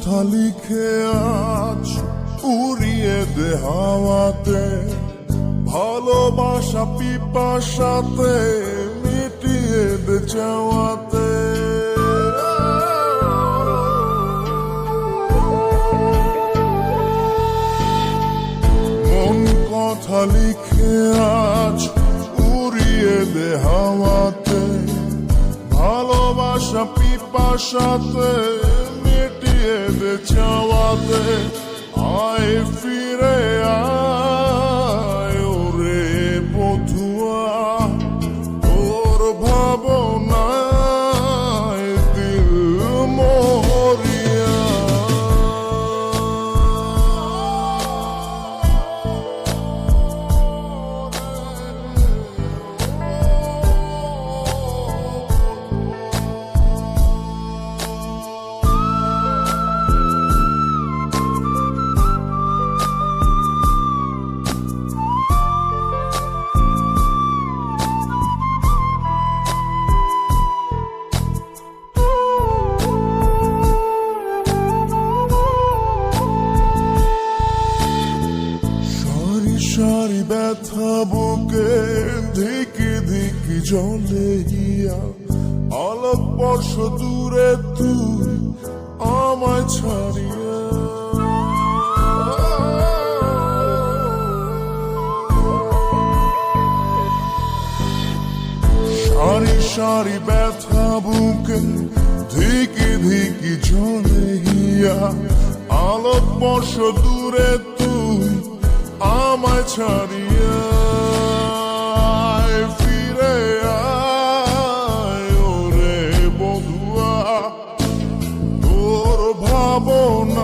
কথা লিখে আজ উড়িয়ে দে হাওয়াতে, ভালোবাসা পিপাসাতে মিটিয়ে দে চাওয়াতে। মন কথা লিখে আজ উড়িয়ে দে হাওয়াতে, ভালোবাসা পিপাসাতে মিটিয়ে দে চাওয়াতে। আয় ফিরে আয় ওরে বধুয়া, তোর ভাবনায় দিল মরিয়া। সারি ব্যথা বুকে ধিকি ধিকি জলে গিয়া, আলোক বর্ষ দূরে তুই আমায় ছাড়িয়া। সারি সারি ব্যথা বুকে ধিকি ধিকি জলে গিয়া, আলোক বর্ষ দূরে তুই আমায় ছাড়িয়া। ফিরে আয় ওরে বধুয়া, তোর ভাবনা